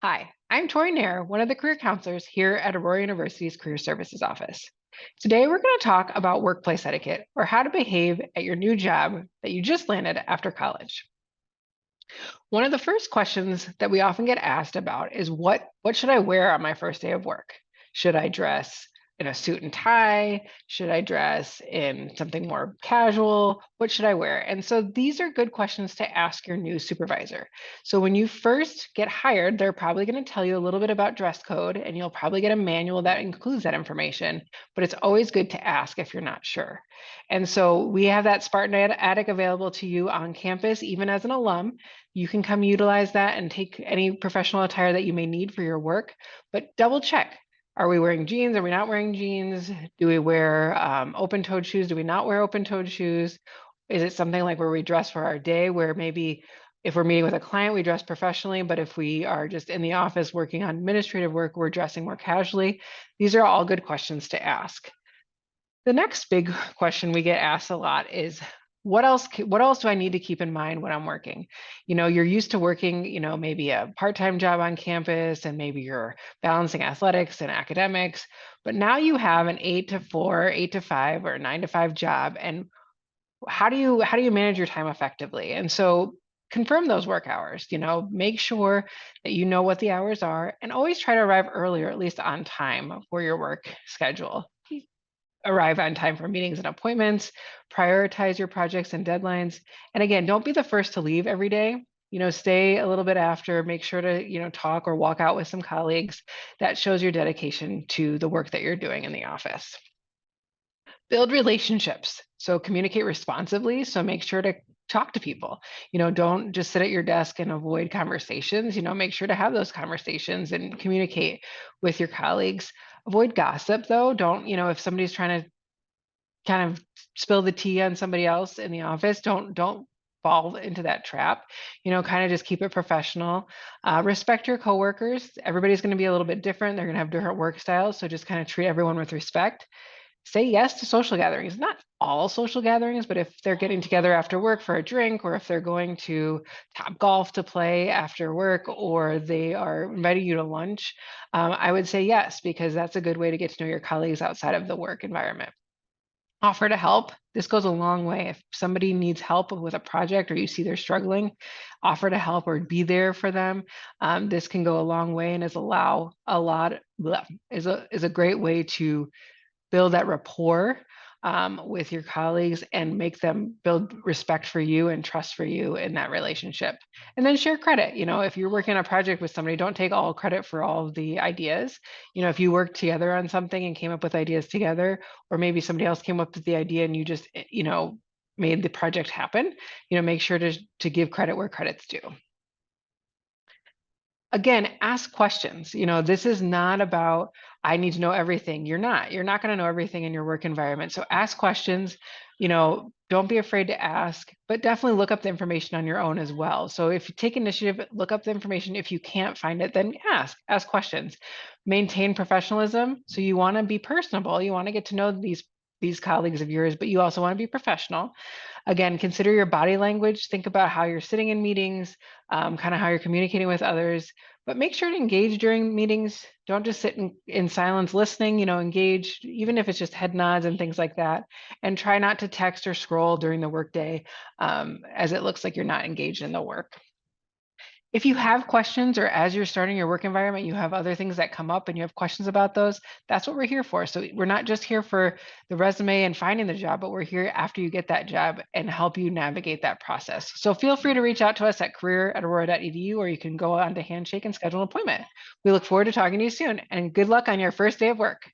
Hi, I'm Tori Nair, one of the career counselors here at Aurora University's Career Services Office. Today, we're going to talk about workplace etiquette or how to behave at your new job that you just landed after college. One of the first questions that we often get asked about is what should I wear on my first day of work? Should I dress in a suit and tie? Should I dress in something more casual? What should I wear? And so these are good questions to ask your new supervisor. So when you first get hired, they're probably going to tell you a little bit about dress code and you'll probably get a manual that includes that information, but it's always good to ask if you're not sure. And so we have that Spartan Attic available to you on campus, even as an alum. You can come utilize that and take any professional attire that you may need for your work, but double check. Are we wearing jeans? Are we not wearing jeans? Do we wear open-toed shoes? Do we not wear open-toed shoes? Is it something like where we dress for our day, where maybe if we're meeting with a client, we dress professionally, but if we are just in the office working on administrative work, we're dressing more casually? These are all good questions to ask. The next big question we get asked a lot is, what else do I need to keep in mind when I'm working? You're used to working, maybe a part-time job on campus and maybe you're balancing athletics and academics, but now you have an 8 to 4, 8 to 5, or 9 to 5 job. And how do you manage your time effectively? And so confirm those work hours, make sure that you know what the hours are and always try to arrive early or at least on time for your work schedule. Arrive on time for meetings and appointments, prioritize your projects and deadlines. And again, don't be the first to leave every day. Stay a little bit after, make sure to, talk or walk out with some colleagues. That shows your dedication to the work that you're doing in the office. Build relationships. So communicate responsibly. So make sure to talk to people. Don't just sit at your desk and avoid conversations. Make sure to have those conversations and communicate with your colleagues. Avoid gossip though. Don't, if somebody's trying to kind of spill the tea on somebody else in the office, don't fall into that trap. Kind of just keep it professional. Respect your coworkers. Everybody's going to be a little bit different. They're going to have different work styles. So just kind of treat everyone with respect. Say yes to social gatherings, not all social gatherings, but if they're getting together after work for a drink, or if they're going to Top Golf to play after work, or they are inviting you to lunch, I would say yes, because that's a good way to get to know your colleagues outside of the work environment. Offer to help. This goes a long way. If somebody needs help with a project or you see they're struggling, offer to help or be there for them. This can go a long way and is a great way to build that rapport with your colleagues and make them build respect for you and trust for you in that relationship. And then share credit. If you're working on a project with somebody, don't take all credit for all of the ideas. If you worked together on something and came up with ideas together, or maybe somebody else came up with the idea and you just, made the project happen, make sure to give credit where credit's due. Again, ask questions. This is not about, I need to know everything. You're not going to know everything in your work environment. So ask questions, don't be afraid to ask, but definitely look up the information on your own as well. So if you take initiative, look up the information. If you can't find it, then ask questions. Maintain professionalism. So you want to be personable. You want to get to know these colleagues of yours, but you also want to be professional. Again, consider your body language. Think about how you're sitting in meetings, kind of how you're communicating with others, but make sure to engage during meetings. Don't just sit in silence listening, engage, even if it's just head nods and things like that. And try not to text or scroll during the workday as it looks like you're not engaged in the work. If you have questions or as you're starting your work environment, you have other things that come up and you have questions about those, that's what we're here for. So we're not just here for the resume and finding the job, but we're here after you get that job and help you navigate that process. So feel free to reach out to us at career@aurora.edu, or you can go on to Handshake and schedule an appointment. We look forward to talking to you soon, and good luck on your first day of work.